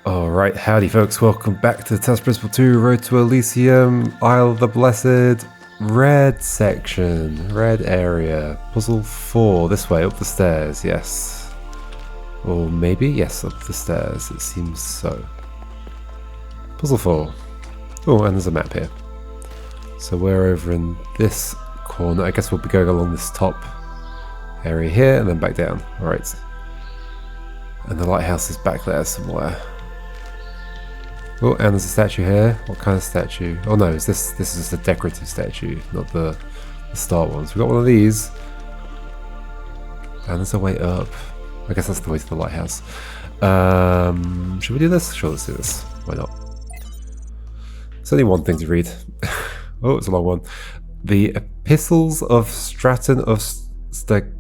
Alright, howdy folks, welcome back to the Talos Principle 2, Road to Elysium, Isle of the Blessed, red section, red area, puzzle 4, this way, up the stairs, yes. Or maybe, yes, up the stairs, it seems so. Puzzle 4. Oh, and there's a map here. So we're over in this corner, I guess we'll be going along this top area here, and then back down, alright. And the lighthouse is back there somewhere. Oh, and there's a statue here. What kind of statue? Oh no, this is just a decorative statue, not the start ones. We've got one of these. And there's a way up. I guess that's the way to the lighthouse. Should we do this? Sure, let's do this. Why not? There's only one thing to read. Oh, it's a long one. The Epistles of Straton of Stagira,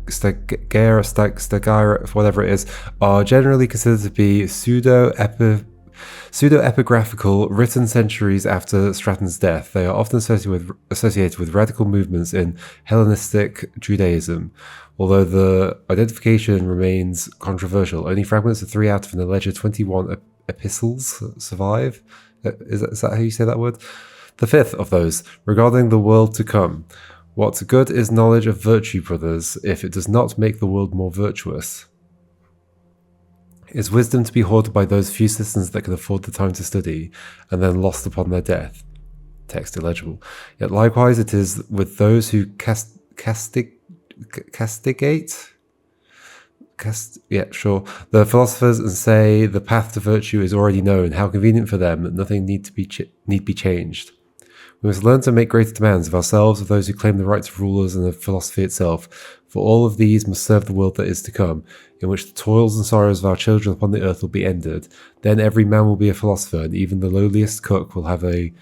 whatever it is, are generally considered to be pseudo-epigraphical, written centuries after Straton's death. They are often associated with radical movements in Hellenistic Judaism. Although the identification remains controversial, only fragments of 3 out of an alleged 21 epistles survive. Is that how you say that word? The 5th of those, regarding the world to come. What good is knowledge of virtue, brothers, if it does not make the world more virtuous? Is wisdom to be hoarded by those few citizens that can afford the time to study, and then lost upon their death? Text illegible. Yet likewise it is with those who castigate? Yeah, sure. The philosophers and say the path to virtue is already known. How convenient for them that nothing need be changed. We must learn to make greater demands of ourselves, of those who claim the rights of rulers and of philosophy itself, for all of these must serve the world that is to come, in which the toils and sorrows of our children upon the earth will be ended. Then every man will be a philosopher, and even the lowliest cook will have the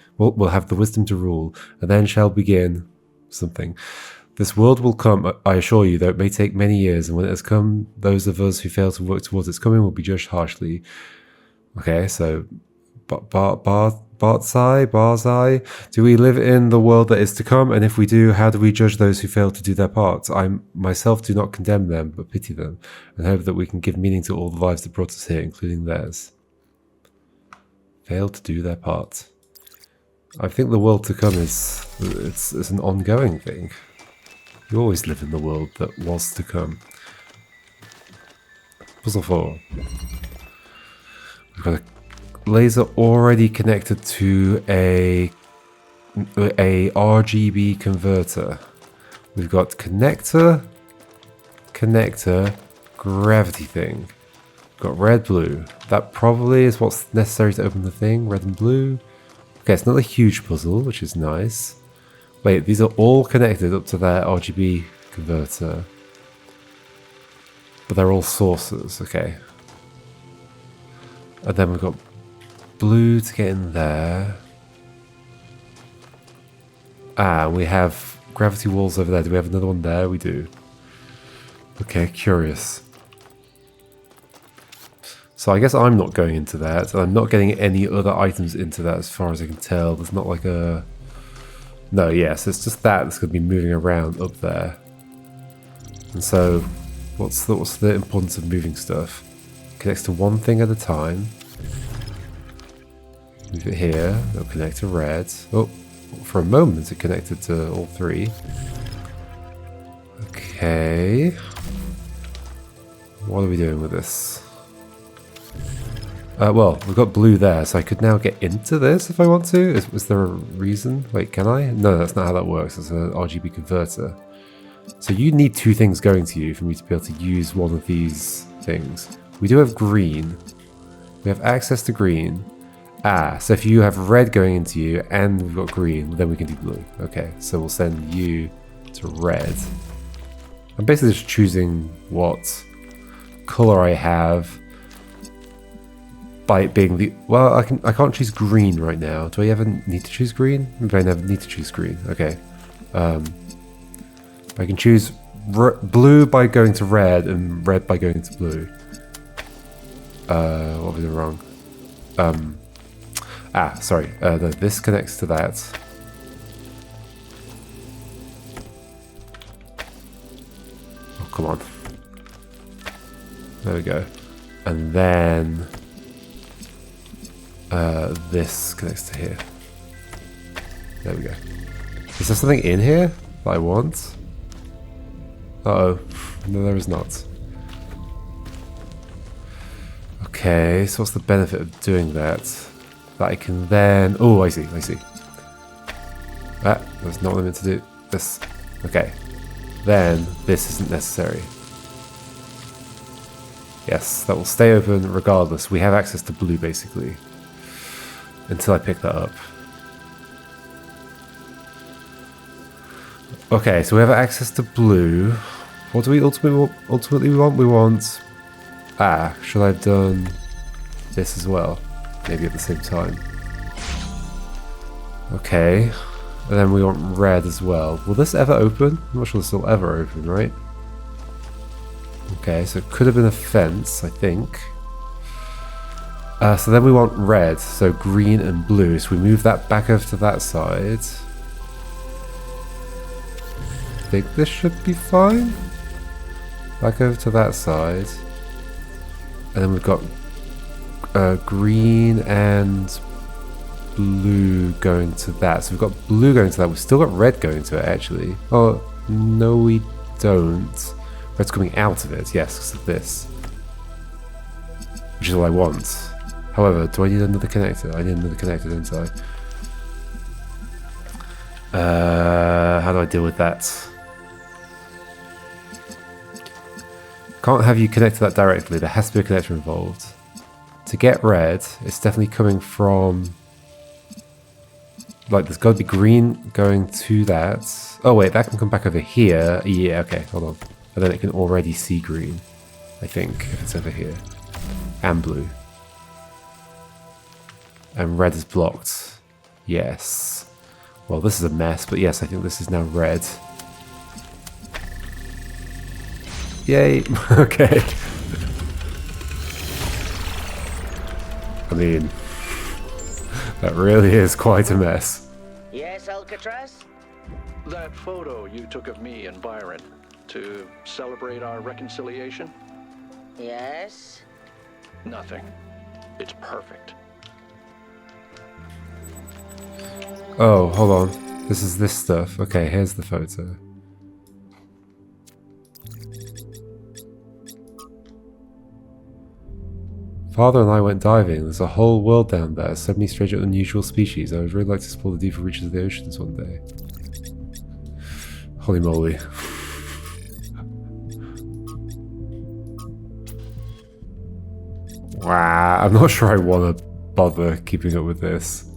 wisdom to rule, and then shall begin something. This world will come, I assure you, though it may take many years, and when it has come, those of us who fail to work towards its coming will be judged harshly. Okay, so Barzai, do we live in the world that is to come? And if we do, how do we judge those who fail to do their part? I myself do not condemn them, but pity them, and hope that we can give meaning to all the lives that brought us here, including theirs. Fail to do their part. I think the world to come is it's an ongoing thing. You always live in the world that was to come. Puzzle 4. We've got a laser already connected to a RGB converter. We've got connector, gravity thing. We've got red, blue. That probably is what's necessary to open the thing, red and blue. Okay, it's not a huge puzzle, which is nice. Wait, these are all connected up to that RGB converter. But they're all sources, okay. And then we've got blue to get in there. Ah, we have gravity walls over there. Do we have another one there? We do. Okay, curious. So I guess I'm not going into that. I'm not getting any other items into that as far as I can tell. There's not like a... No, yes, it's just that that's going to be moving around up there. And so, what's the importance of moving stuff? Connects to one thing at a time. Move it here, it'll connect to red. Oh, for a moment it connected to all 3. Okay. What are we doing with this? Well, we've got blue there, so I could now get into this if I want to. Is there a reason? Wait, can I? No, that's not how that works. It's an RGB converter. So you need 2 things going to you for me to be able to use one of these things. We do have green. We have access to green. Ah, so if you have red going into you and we've got green, then we can do blue. Okay, so we'll send you to red. I'm basically just choosing what color I have by it being the... Well, I can't choose green right now. Do I ever need to choose green? Maybe I never need to choose green. Okay. I can choose blue by going to red and red by going to blue. What was I wrong? Sorry. No, this connects to that. Oh, come on. There we go. And then this connects to here. There we go. Is there something in here that I want? Uh-oh. No, there is not. Okay, so what's the benefit of doing that? That I can then... Oh, I see. Ah, that's not what I meant to do. This. Okay. Then, this isn't necessary. Yes, that will stay open regardless. We have access to blue, basically. Until I pick that up. Okay, so we have access to blue. What do we ultimately want? We want... Ah, should I have done this as well? Maybe at the same time. Okay. And then we want red as well. Will this ever open? I'm not sure this will ever open, right? Okay, so it could have been a fence, I think. So then we want red, so green and blue. So we move that back over to that side. I think this should be fine. Back over to that side. And then we've got green and blue going to that. So we've got blue going to that. We've still got red going to it, actually. Oh, no we don't. Red's coming out of it, yes, because of this. Which is what I want. However, do I need another connector? I need another connector, don't I? How do I deal with that? Can't have you connect to that directly. There has to be a connector involved. To get red, it's definitely coming from... Like, there's got to be green going to that. Oh, wait, that can come back over here. Yeah, okay, hold on. And then it can already see green, I think, if it's over here. And blue. And red is blocked. Yes. Well, this is a mess, but yes, I think this is now red. Yay! Okay. I mean, that really is quite a mess. Yes, Alcatraz? That photo you took of me and Byron to celebrate our reconciliation? Yes? Nothing. It's perfect. Oh, hold on. This is this stuff. Okay, here's the photo. Father and I went diving. There's a whole world down there, semi-strange and unusual species. I would really like to explore the deeper reaches of the oceans one day. Holy moly. Wow, I'm not sure I want to bother keeping up with this.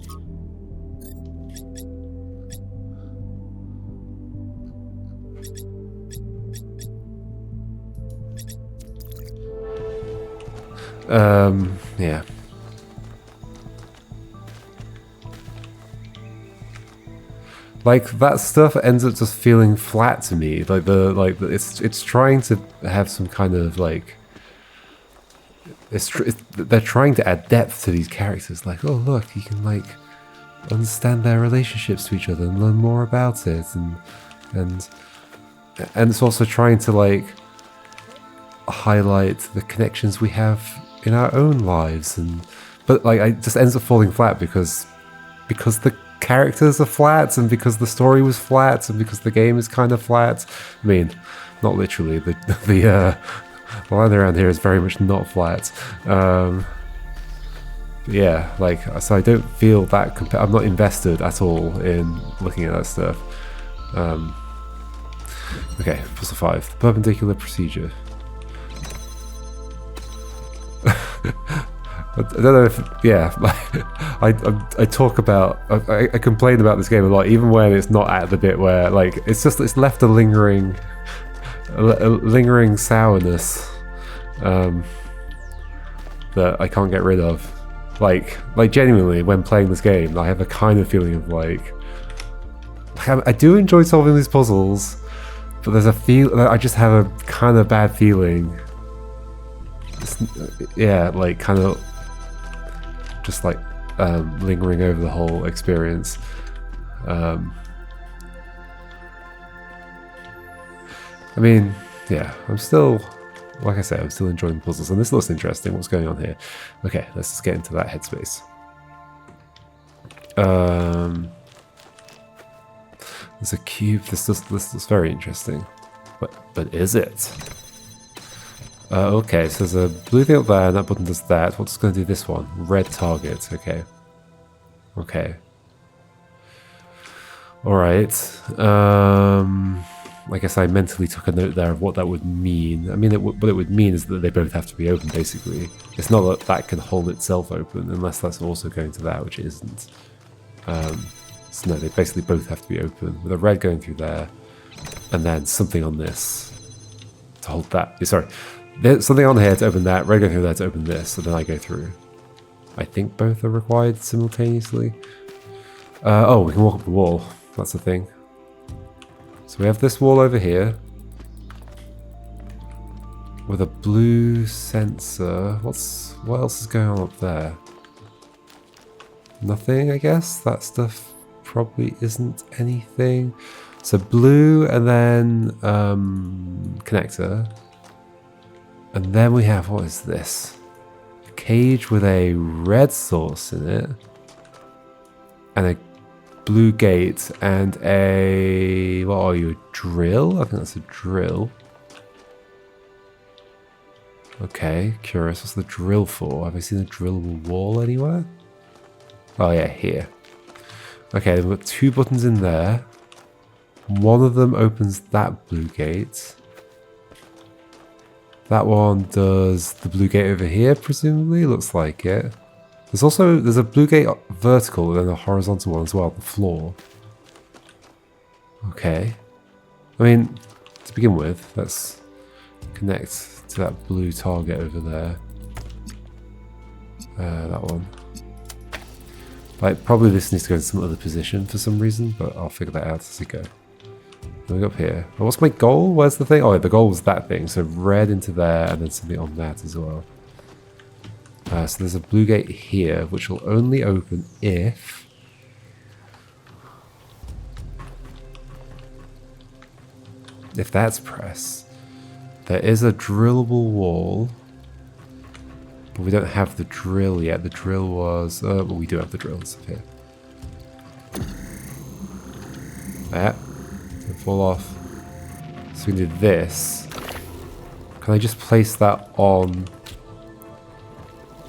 Yeah. Like, that stuff ends up just feeling flat to me. It's trying to have some kind of like... they're trying to add depth to these characters. Like, oh look, you can like understand their relationships to each other and learn more about it, and it's also trying to like highlight the connections we have in our own lives, but like it just ends up falling flat because the characters are flat, and because the story was flat, and because the game is kind of flat. I mean, not literally. The line around here is very much not flat. Yeah, like, so I don't feel that I'm not invested at all in looking at that stuff. Okay, puzzle 5, the perpendicular procedure. I don't know if, yeah, I talk about, I complain about this game a lot, even when it's not at the bit where, like, it's left a lingering sourness that I can't get rid of. Like genuinely, when playing this game, I have a kind of feeling of like I do enjoy solving these puzzles, but there's I just have a kind of bad feeling. Yeah, like kind of just like lingering over the whole experience. I mean, yeah, I'm still, like I said, I'm still enjoying puzzles, and this looks interesting. What's going on here? Okay, let's just get into that headspace. There's a cube. This looks very interesting. But is it? Okay, so there's a blue thing up there, and that button does that. What's going to do this one? Red target. Okay. Okay. Alright. I guess I mentally took a note there of what that would mean. I mean, what it would mean is that they both have to be open, basically. It's not that that can hold itself open, unless that's also going to that, which it isn't. So no, they basically both have to be open, with a red going through there, and then something on this to hold that. Sorry, there's something on here to open that, red going through there to open this, and then I go through. I think both are required simultaneously. Oh, we can walk up the wall. That's the thing. So we have this wall over here with a blue sensor. What else is going on up there? Nothing, I guess. That stuff probably isn't anything. So blue and then connector. And then we have, what is this? A cage with a red source in it. And a blue gate and a, what are you, a drill? I think that's a drill. Okay, curious, what's the drill for? Have I seen a drillable wall anywhere? Oh yeah, here. Okay, we've got two buttons in there. One of them opens that blue gate. That one does the blue gate over here, presumably, looks like it. There's a blue gate vertical and a horizontal one as well, the floor. Okay. I mean, to begin with, let's connect to that blue target over there. That one. Like, probably this needs to go in some other position for some reason, but I'll figure that out as we go. Then we go up here. Oh, what's my goal? Where's the thing? Oh, yeah, the goal was that thing. So red into there and then something on that as well. So there's a blue gate here, which will only open if that's press. There is a drillable wall, but we don't have the drill yet. The drill was, well, we do have the drill. It's up here. That don't fall off. So we need this. Can I just place that on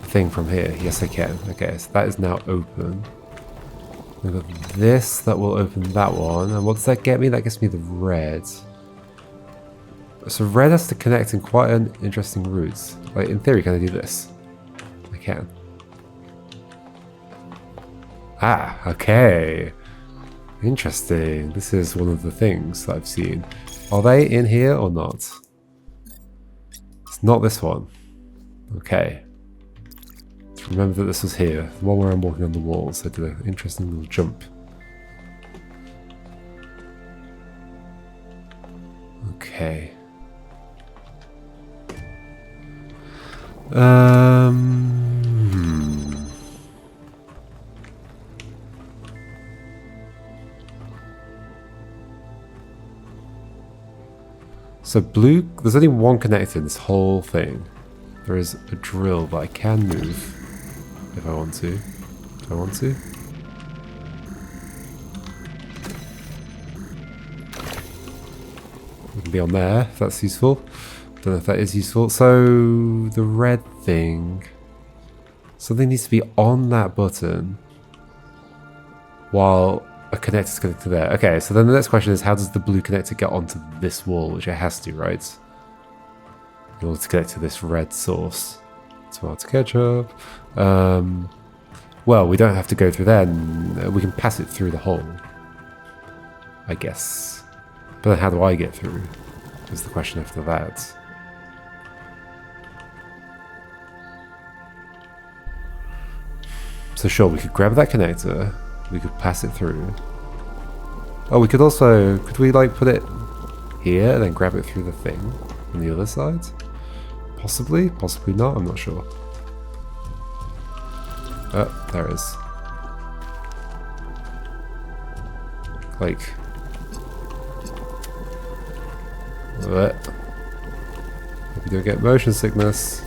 thing from here? Yes, I can. Okay, so that is now open. We've got this that will open that one. And what does that get me? That gets me the red. So red has to connect in quite an interesting route. Like, in theory, can I do this? I can. Ah, okay. Interesting. This is one of the things that I've seen. Are they in here or not? It's not this one. Okay. Remember that this was here, the one where I'm walking on the walls. I did an interesting little jump. Okay. So blue, there's only one connector in this whole thing. There is a drill that I can move. If I want to. Do I want to? We can be on there, if that's useful. Don't know if that is useful. So, the red thing. Something needs to be on that button while a connector is connected there. Okay, so then the next question is, how does the blue connector get onto this wall, which it has to, right? In order to connect to this red source. Tomato ketchup. Well, we don't have to go through there. We can pass it through the hole, I guess. But then how do I get through? Is the question after that. So sure, we could grab that connector. We could pass it through. Oh, we could also... Could we, like, put it here and then grab it through the thing on the other side? Possibly, possibly not, I'm not sure. Oh, there it is. Like... What? Hope you don't get motion sickness.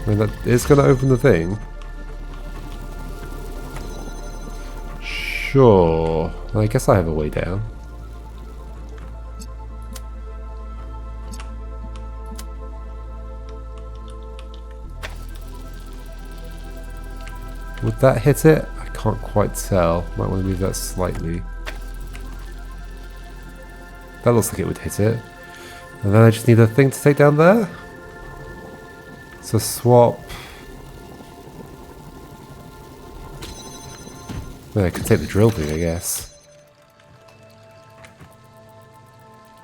I mean, that is going to open the thing. Sure. Well, I guess I have a way down. Would that hit it? I can't quite tell. Might want to move that slightly. That looks like it would hit it. And then I just need a thing to take down there. So swap. Well, I could take the drill thing, I guess.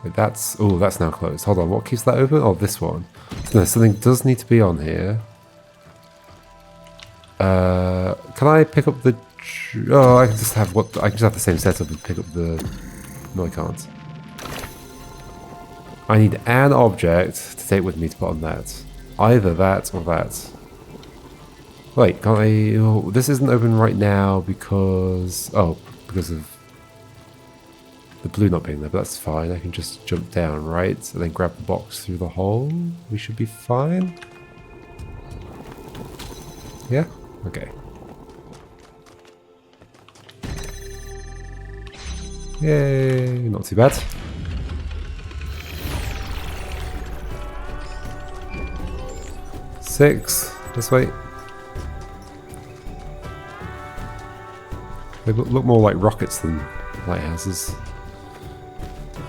Wait, that's... Oh, that's now closed. Hold on, what keeps that open? Oh, this one. No, something does need to be on here. Can I pick up the... Oh, I can just have what... I can just have the same setup and pick up the... No, I can't. I need an object to take with me to put on that. Either that or that. Wait, can't I... Oh, this isn't open right now because... Oh, because of the blue not being there, but that's fine. I can just jump down, right? And then grab the box through the hole. We should be fine. Yeah? Okay. Yay, not too bad. Six, this way. They look more like rockets than lighthouses.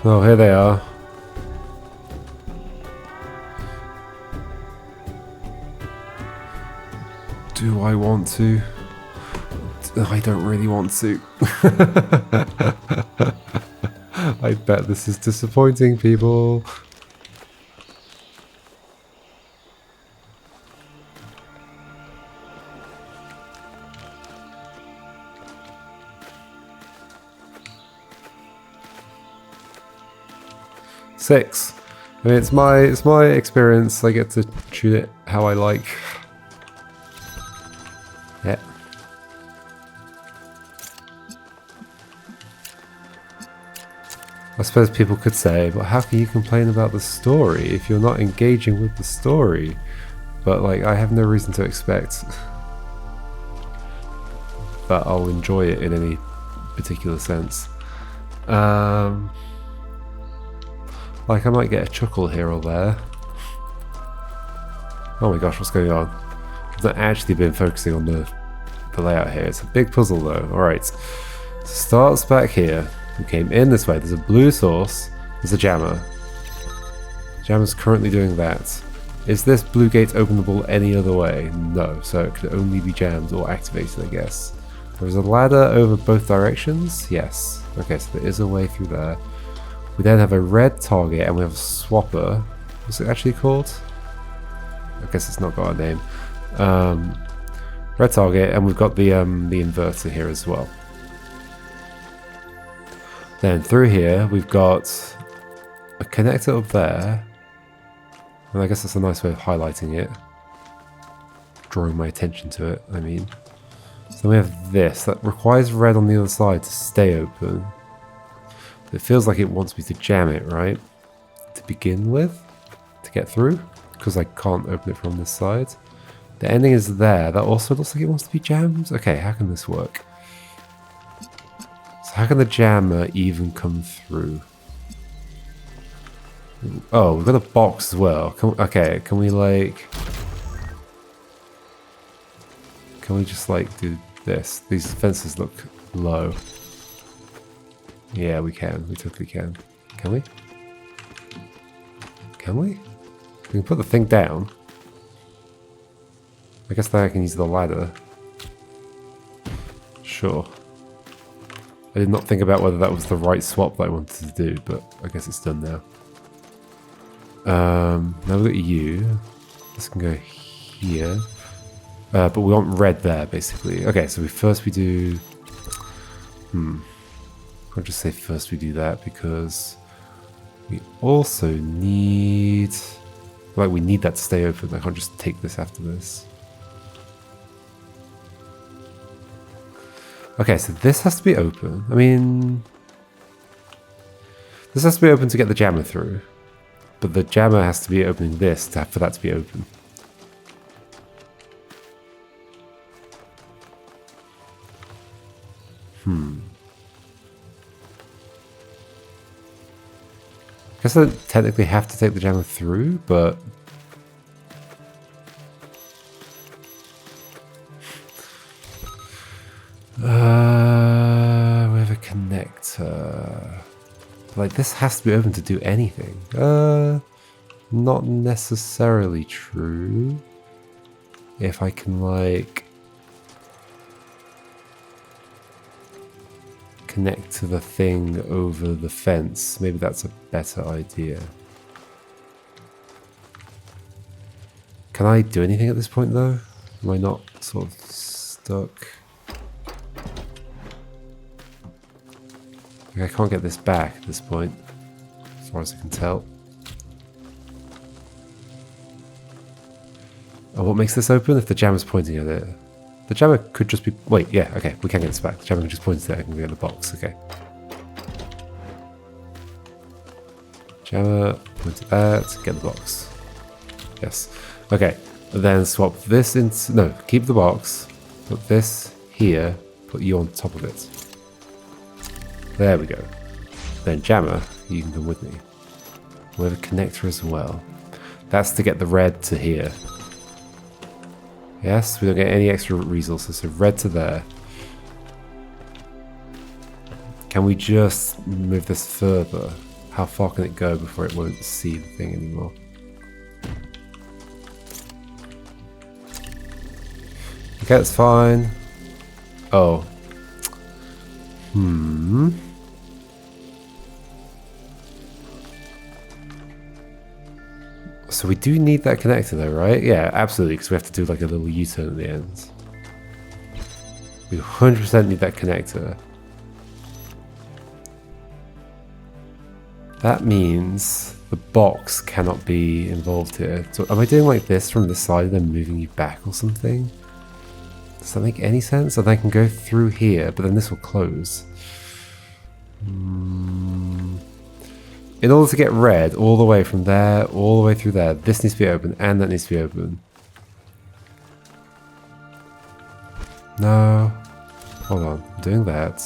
Oh, here they are. Do I want to? I don't really want to. I bet this is disappointing, people. Six. I mean, it's my experience. I get to shoot it how I like. Yeah. I suppose people could say, but how can you complain about the story if you're not engaging with the story? But like, I have no reason to expect that I'll enjoy it in any particular sense. Like, I might get a chuckle here or there. Oh my gosh, what's going on? I've not actually been focusing on the layout here. It's a big puzzle though. Alright, so starts back here. We came in this way. There's a blue source. There's a jammer. Jammer's currently doing that. Is this blue gate openable any other way? No, so it could only be jammed or activated, I guess. There's a ladder over both directions. Yes. Okay, so there is a way through there. We then have a red target and we have a swapper. What's it actually called? I guess it's not got a name. Red target, and we've got the inverter here as well. Then through here we've got a connector up there, and I guess that's a nice way of highlighting it, drawing my attention to it. I mean, so we have this that requires red on the other side to stay open. It feels like it wants me to jam it, right? To begin with, to get through, because I can't open it from this side. The ending is there. That also looks like it wants to be jammed. Okay, how can this work? So how can the jammer even come through? Oh, we've got a box as well. Okay, can we like... Can we just like do this? These fences look low. Yeah, we can. We totally can. Can we? Can we? We can put the thing down. I guess then I can use the ladder. Sure. I did not think about whether that was the right swap that I wanted to do, but I guess it's done now. Now we've got you. This can go here. But we want red there, basically. Okay, so first we do... I'll just say first we do that, because we also need... Like, we need that to stay open. I can't just take this after this. Okay, so this has to be open. I mean... This has to be open to get the jammer through. But the jammer has to be opening this for that to be open. guess I don't technically have to take the jammer through, but... we have a connector. Like, this has to be open to do anything. Not necessarily true. If I can, like... connect to the thing over the fence. Maybe that's a better idea. Can I do anything at this point, though? Am I not sort of stuck? I can't get this back at this point, as far as I can tell. Oh, what makes this open? If the jammer's pointing at it. The jammer could just be... Wait, yeah, okay, we can get this back. The jammer can just point to it and we get the box, okay. Jammer, point to that, get the box. Yes. Okay, then swap this into... No, keep the box, put this here, put you on top of it. There we go. Then jammer, you can come with me. We have a connector as well. That's to get the red to here. Yes, we don't get any extra resources, so red to there. Can we just move this further? How far can it go before it won't see the thing anymore? Okay, that's fine. Oh. So we do need that connector though, right? Yeah, absolutely, because we have to do like a little U-turn at the end. We 100% need that connector. That means the box cannot be involved here. So am I doing like this from this side and then moving you back or something? Does that make any sense? And I can go through here, but then this will close. In order to get red all the way from there, all the way through there, this needs to be open and that needs to be open. No. Hold on. I'm doing that.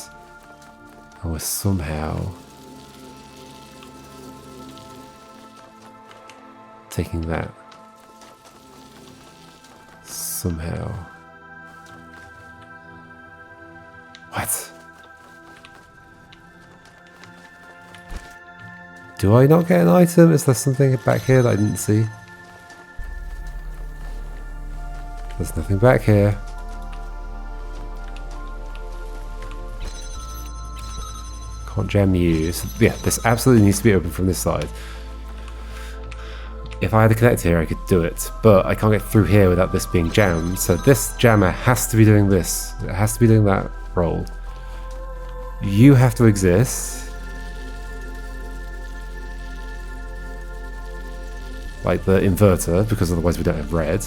And we're somehow taking that. Somehow. What? Do I not get an item? Is there something back here that I didn't see? There's nothing back here. Can't jam you. So, yeah, this absolutely needs to be open from this side. If I had a connector here, I could do it. But I can't get through here without this being jammed. So this jammer has to be doing this. It has to be doing that roll. You have to exist. Like the inverter, because otherwise we don't have red.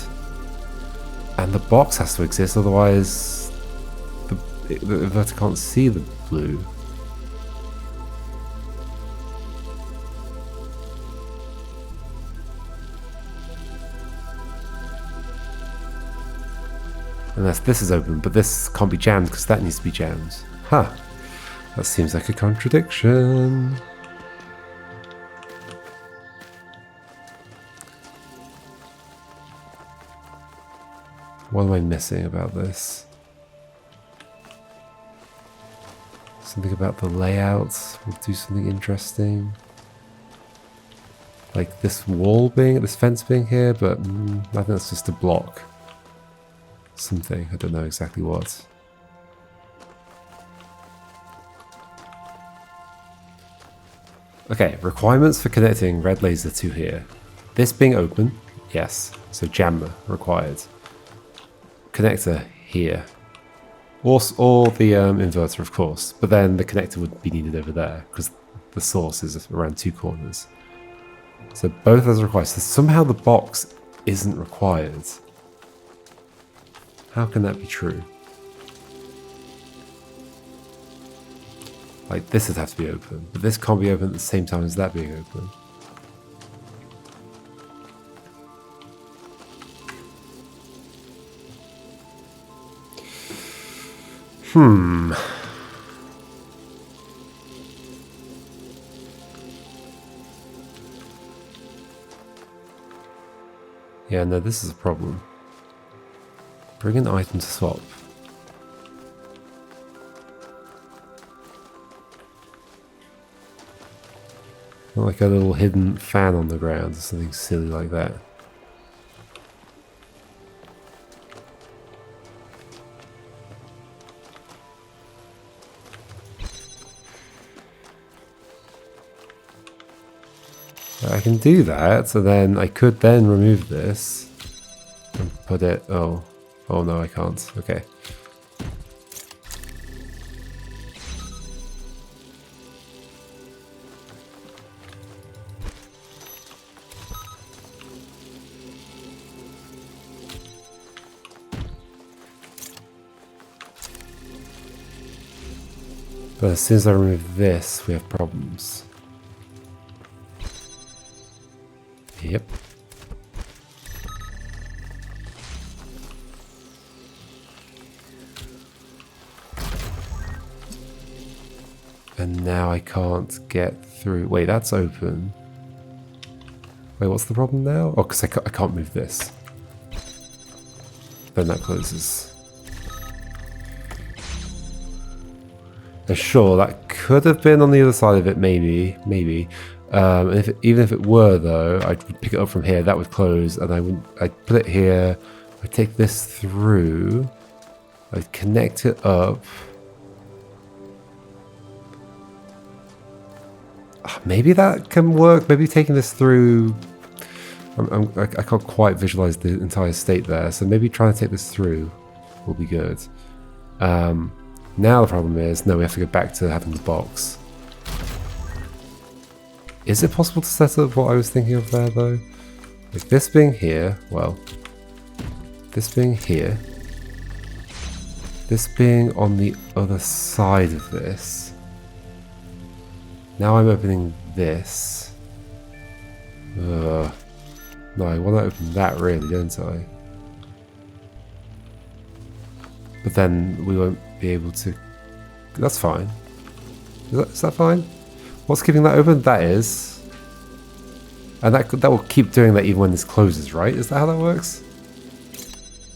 And the box has to exist, otherwise the inverter can't see the blue. Unless this is open, but this can't be jammed because that needs to be jammed. Huh. That seems like a contradiction. What am I missing about this? Something about the layout will do something interesting. Like this wall being, this fence being here, but I think that's just a block. Something, I don't know exactly what. Okay, requirements for connecting red laser to here. This being open, yes, so jammer required. Connector here. Or the inverter, of course, but then the connector would be needed over there because the source is around two corners. So both those are required. So somehow the box isn't required. How can that be true? Like this would have to be open, but this can't be open at the same time as that being open. Yeah, no, this is a problem. Bring an item to swap. Not like a little hidden fan on the ground or something silly like that. I can do that, so then I could then remove this and put it. Oh no, I can't. Okay. But as soon as I remove this, we have problems. Yep. And now I can't get through. Wait, that's open. Wait, what's the problem now? Oh, because I can't move this. Then that closes. Now, sure, that could have been on the other side of it, maybe. And even if it were, though, I'd pick it up from here. That would close, and I'd put it here. I'd take this through. I'd connect it up. Maybe that can work. Maybe taking this through. I can't quite visualize the entire state there, so maybe trying to take this through will be good. Now the problem is, no, we have to go back to having the box. Is it possible to set up what I was thinking of there, though? Like this being here, well, this being here, this being on the other side of this. Now I'm opening this. No, I want to open that really, don't I? But then we won't be able to... That's fine. Is that fine? What's keeping that open? That is. And that will keep doing that even when this closes, right? Is that how that works?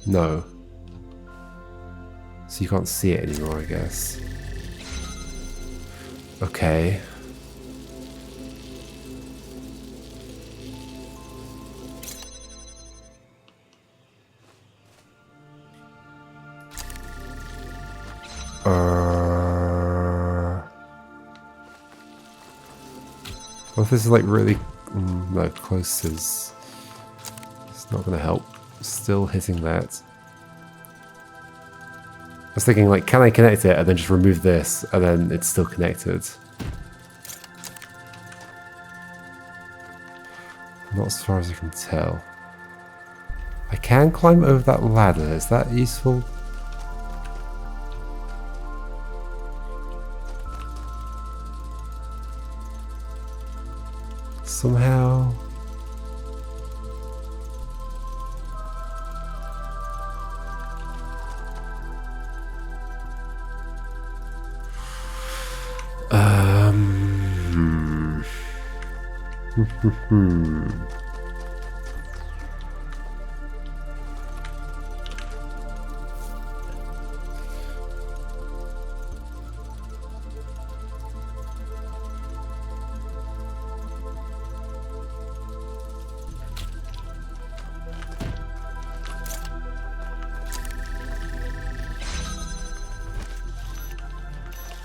No. So you can't see it anymore, I guess. Okay. Well, if this is like really no, close is it's not going to help. Still hitting that. I was thinking like, can I connect it and then just remove this and then it's still connected? Not as far as I can tell. I can climb over that ladder. Is that useful? Somehow.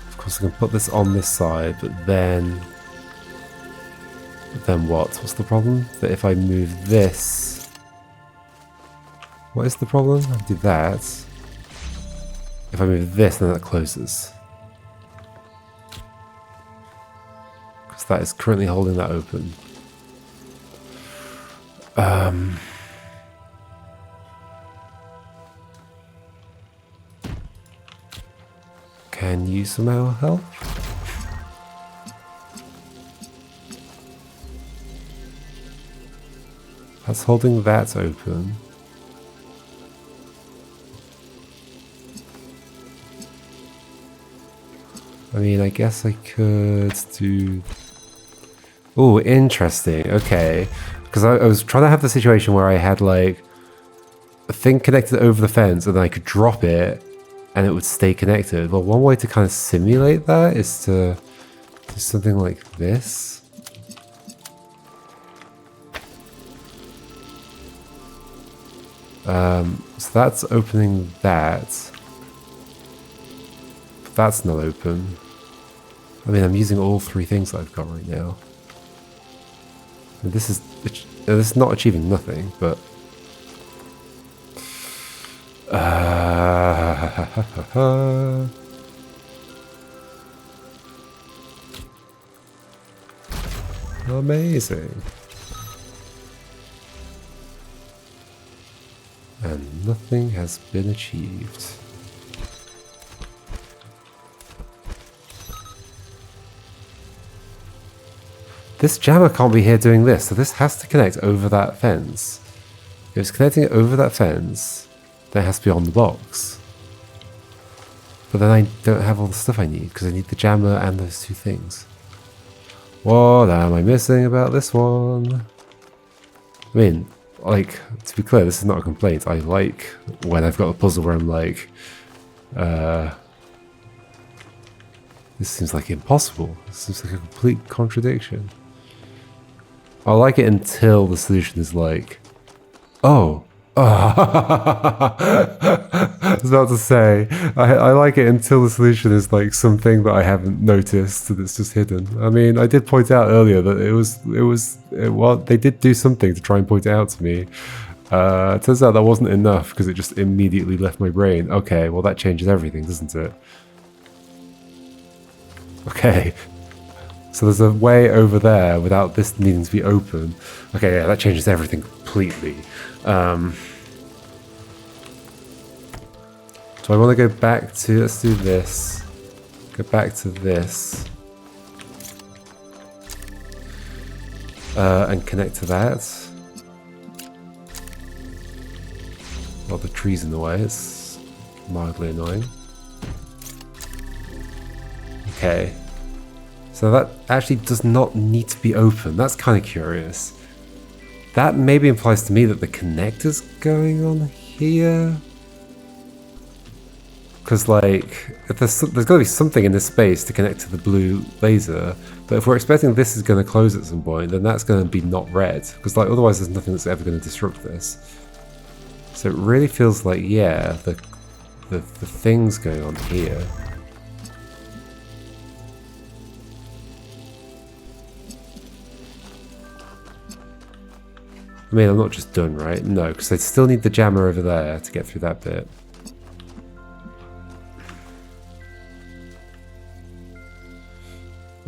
Of course I can put this on this side, but then what? What's the problem? That if I move this... What is the problem? I do that. If I move this, then that closes. Because that is currently holding that open. Can you somehow help? That's holding that open. I mean, I guess I could do... Oh, interesting. Okay. Because I was trying to have the situation where I had like a thing connected over the fence and then I could drop it and it would stay connected. Well, one way to kind of simulate that is to do something like this. So that's opening that. But that's not open. I mean, I'm using all three things that I've got right now. And this is not achieving nothing, but amazing. And nothing has been achieved. This jammer can't be here doing this, so this has to connect over that fence. If it's connecting it over that fence, then it has to be on the box. But then I don't have all the stuff I need, because I need the jammer and those two things. What am I missing about this one? I mean, like, to be clear, this is not a complaint. I like when I've got a puzzle where I'm like, this seems like impossible. This seems like a complete contradiction. I like it until the solution is like, oh. I was about to say, I like it until the solution is like something that I haven't noticed that's just hidden. I mean, I did point out earlier that they did do something to try and point it out to me. It turns out that wasn't enough because it just immediately left my brain. Okay, well that changes everything, doesn't it? Okay. So there's a way over there without this needing to be open. Okay, yeah, that changes everything completely. Do I want to go back to, let's do this. Go back to this. And connect to that. Well, the tree's in the way, it's mildly annoying. Okay. So that actually does not need to be open. That's kind of curious. That maybe implies to me that the connector's going on here. Because, like, there's got to be something in this space to connect to the blue laser. But if we're expecting this is going to close at some point, then that's going to be not red. Because, like, otherwise there's nothing that's ever going to disrupt this. So it really feels like, yeah, the thing's going on here. I mean, I'm not just done, right? No, because I still need the jammer over there to get through that bit.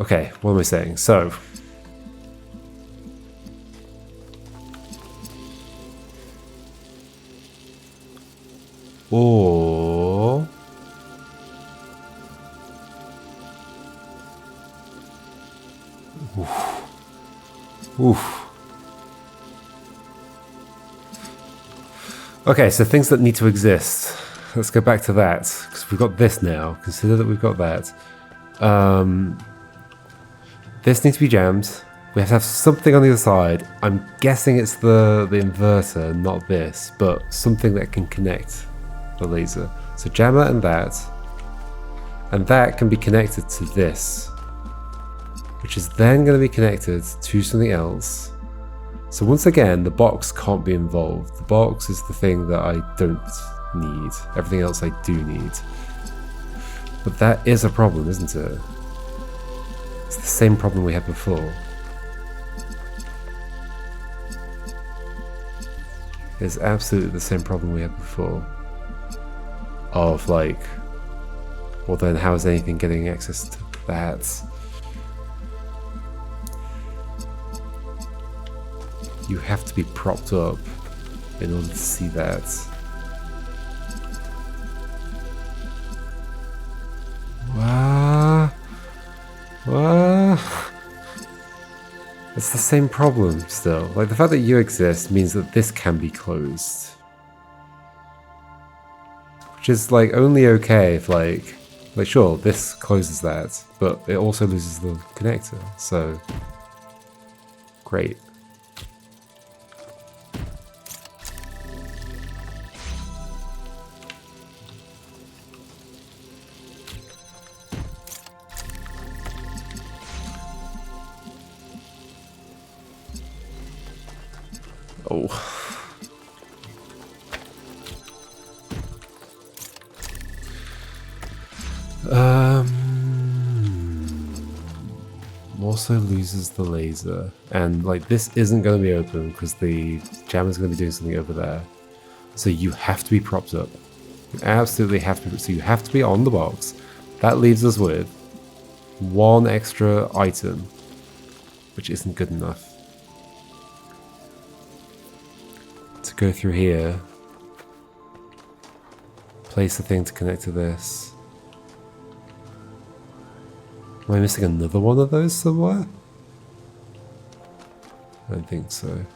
Okay, what am I saying? So... Or... Oof. Oof. Okay, so things that need to exist. Let's go back to that, because we've got this now. Consider that we've got that. This needs to be jammed. We have to have something on the other side. I'm guessing it's the inverter, not this, but something that can connect the laser. So jammer and that can be connected to this, which is then going to be connected to something else. So once again, the box can't be involved. The box is the thing that I don't need. Everything else I do need. But that is a problem, isn't it? It's the same problem we had before. It's absolutely the same problem we had before. Of like, well then how is anything getting access to that? You have to be propped up in order to see that. What? It's the same problem still. Like, the fact that you exist means that this can be closed. Which is, like, only okay if, like sure, this closes that, but it also loses the connector, so... Great. Oh. Also loses the laser, and like this isn't going to be open because the jammer's going to be doing something over there. So you have to be propped up. You absolutely have to be. So you have to be on the box. That leaves us with one extra item, which isn't good enough. To go through here, place the thing to connect to this. Am I missing another one of those somewhere? I don't think so.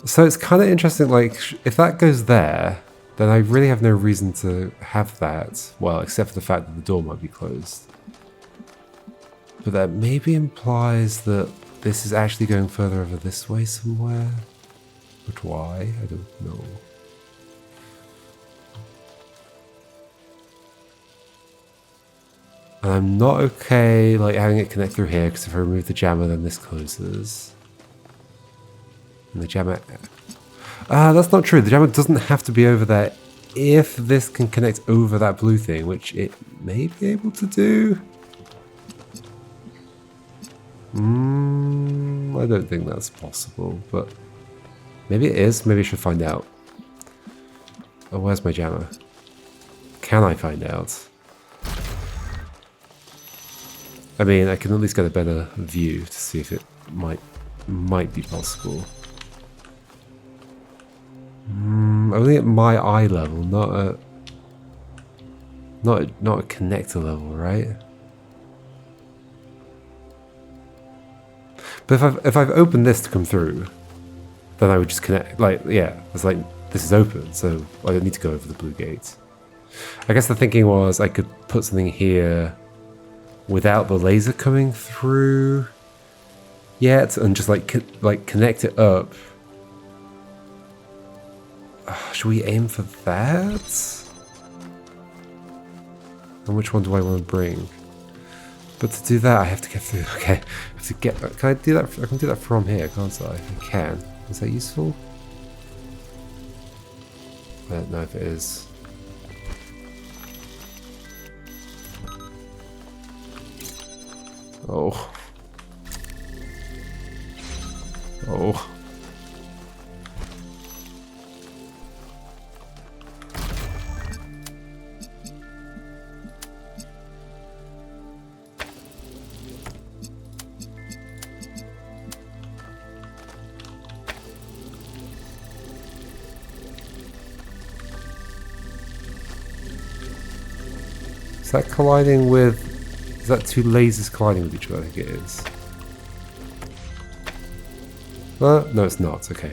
So it's kind of interesting, like, if that goes there, then I really have no reason to have that. Well, except for the fact that the door might be closed. But that maybe implies that this is actually going further over this way somewhere. But why? I don't know. And I'm not okay like having it connect through here, because if I remove the jammer then this closes. And the jammer... that's not true. The jammer doesn't have to be over there if this can connect over that blue thing, which it may be able to do. I don't think that's possible, but maybe it is. Maybe I should find out. Oh, where's my jammer? Can I find out? I mean, I can at least get a better view to see if it might be possible. Only at my eye level, not a connector level, right? But if I've opened this to come through, then I would just connect. Like, yeah, it's like this is open, so I don't need to go over the blue gate. I guess the thinking was I could put something here without the laser coming through yet, and just like connect it up. Should we aim for that? And which one do I want to bring? But to do that, I have to get through. Okay, I have to get. Can I do that? I can do that from here, can't I? I can. Is that useful? I don't know if it is. Oh. Oh. Is that colliding with... Is that two lasers colliding with each other? I think it is. No, it's not. Okay.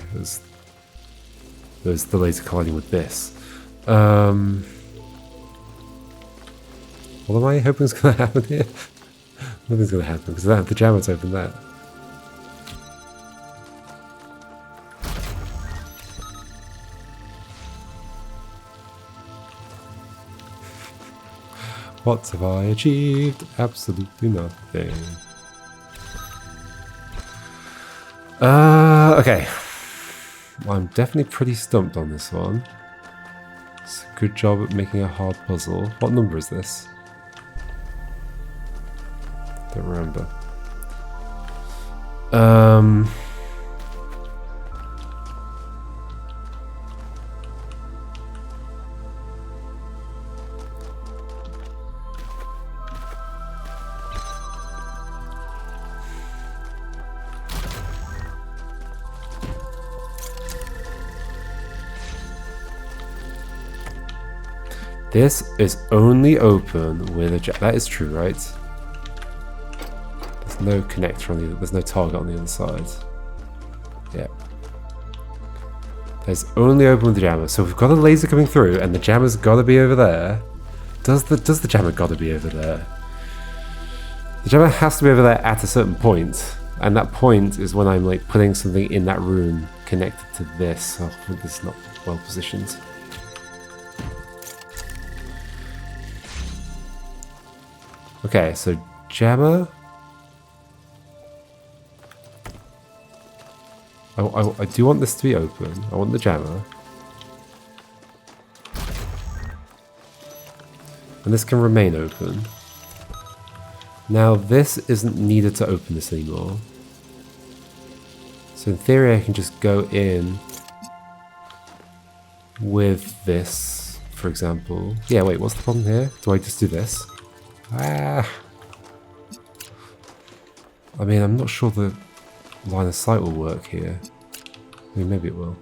There's the laser colliding with this. What am I hoping is going to happen here? Nothing's going to happen because I don't have the jammer to open that. What have I achieved? Absolutely nothing. Okay. Well, I'm definitely pretty stumped on this one. It's a good job at making a hard puzzle. What number is this? Don't remember. This is only open with a that is true, right? There's no connector on the other, there's no target on the other side. Yeah. There's only open with the jammer. So we've got a laser coming through and the jammer's gotta be over there. Does the jammer gotta be over there? The jammer has to be over there at a certain point. And that point is when I'm like putting something in that room connected to this. Oh, this is not well positioned. Okay, so jammer. I do want this to be open. I want the jammer. And this can remain open. Now this isn't needed to open this anymore. So in theory I can just go in with this, for example. Yeah, wait, what's the problem here? Do I just do this? Ah! I mean, I'm not sure the line of sight will work here. I mean, maybe it will.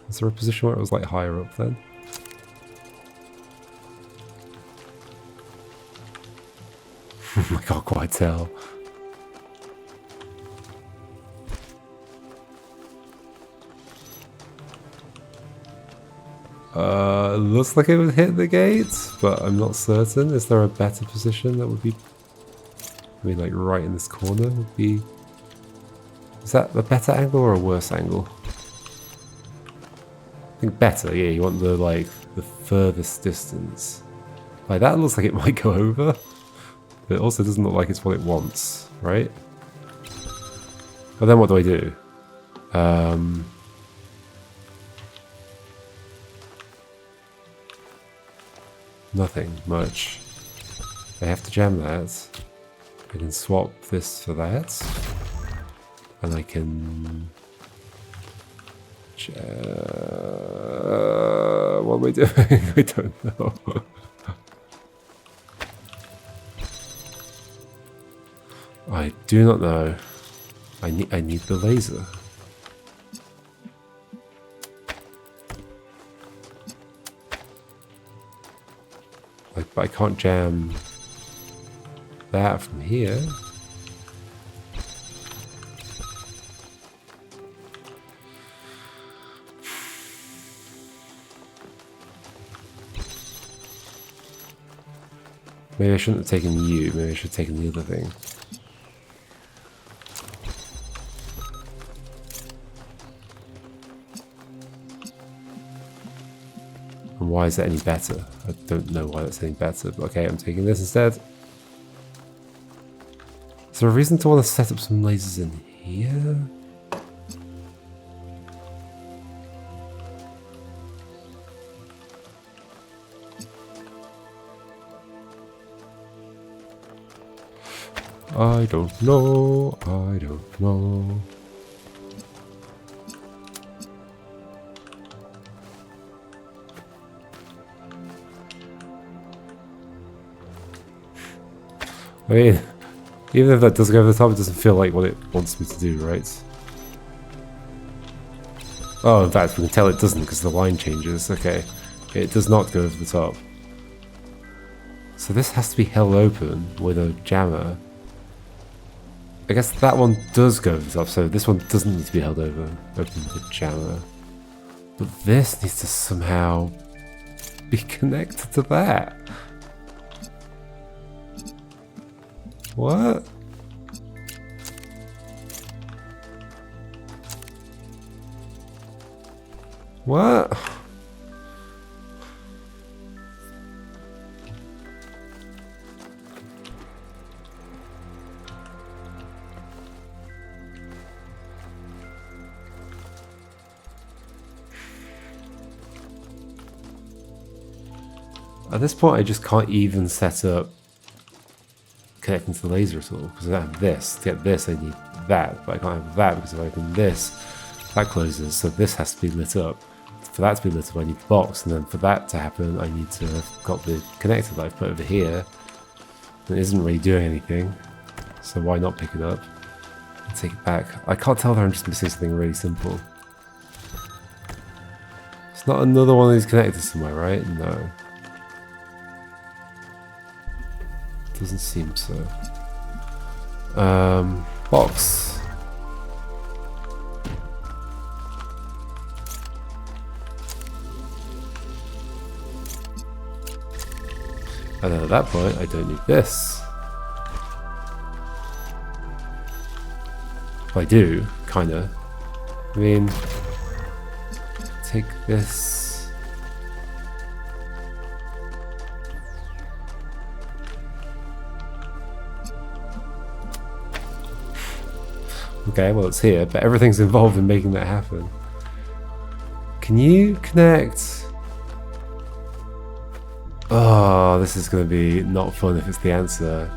Is there a position where it was like higher up then? I can't quite tell. Looks like it would hit the gate, but I'm not certain. Is there a better position that would be... I mean, like right in this corner would be... Is that a better angle or a worse angle? I think better, yeah, you want the, like, the furthest distance. Like, that looks like it might go over. But it also doesn't look like it's what it wants, right? But then what do I do? Nothing much. I have to jam that. I can swap this for that. And I can... what am I doing? I don't know. I do not know. I need the laser. Like, but I can't jam that from here. Maybe I shouldn't have taken you. Maybe I should have taken the other thing. And why is that any better? I don't know why that's any better, but okay, I'm taking this instead. Is there a reason to want to set up some lasers in here? I don't know. I don't know. I mean, even if that does go over the top, it doesn't feel like what it wants me to do, right? Oh, in fact, we can tell it doesn't because the line changes. Okay, it does not go over the top. So this has to be held open with a jammer. I guess that one does go over the top, so this one doesn't need to be held open with a jammer. But this needs to somehow be connected to that. What? What? At this point, I just can't even set up connecting to the laser at all, because I don't have this. To get this, I need that, but I can't have that because if I open this, that closes, so this has to be lit up. For that to be lit up, I need the box, and then for that to happen, I need to have got the connector that I've put over here. It isn't really doing anything, so why not pick it up and take it back? I can't tell if I'm just missing something really simple. It's not another one of these connectors somewhere, right? No. Doesn't seem so. Box. And then at that point, I don't need this. Well, I do, kinda. I mean, take this. Okay, well, it's here, but everything's involved in making that happen. Can you connect? Oh, this is going to be not fun if it's the answer.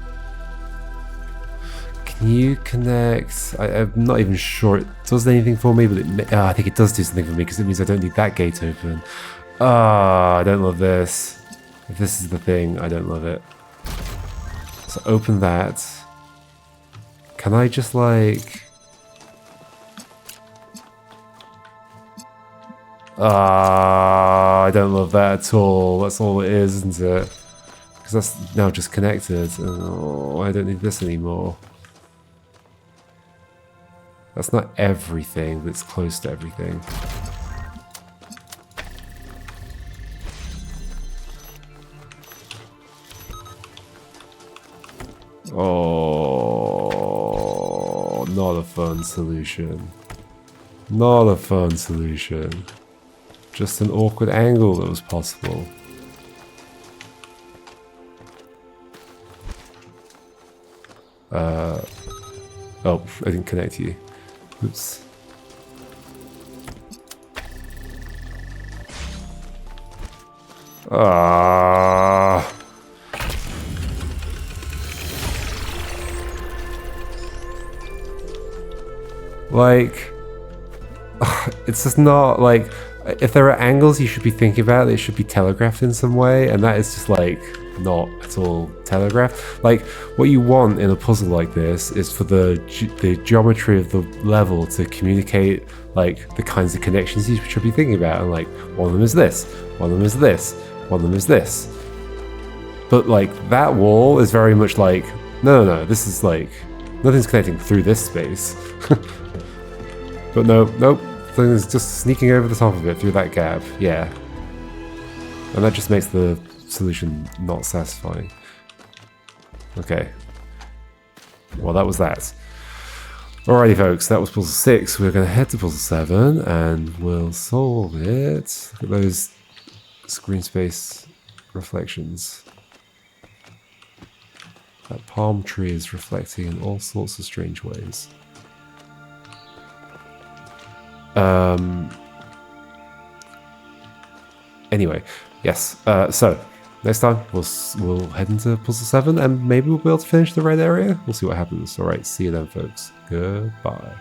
Can you connect? I'm not even sure it does anything for me, but I think it does do something for me because it means I don't need that gate open. I don't love this. If this is the thing, I don't love it. So open that. Can I just like... I don't love that at all. That's all it is, isn't it? Because that's now just connected. Oh, I don't need this anymore. That's not everything, but it's close to everything. Oh, not a fun solution. Not a fun solution. Just an awkward angle that was possible. Oh, I didn't connect you. Oops. Like, it's just not like, if there are angles you should be thinking about, it should be telegraphed in some way, and that is just like not at all telegraphed. Like, what you want in a puzzle like this is for the geometry of the level to communicate like the kinds of connections you should be thinking about, and like one of them is this, one of them is this, one of them is this. But like that wall is very much like, no, this is like nothing's connecting through this space. But nope. Things just sneaking over the top of it through that gap, yeah. And that just makes the solution not satisfying. Okay. Well, that was that. Alrighty, folks, that was puzzle 6. We're going to head to puzzle 7 and we'll solve it. Look at those screen space reflections. That palm tree is reflecting in all sorts of strange ways. Anyway, yes. So next time we'll head into puzzle 7 and maybe we'll be able to finish the red area. We'll see what happens. All right, see you then, folks. Goodbye.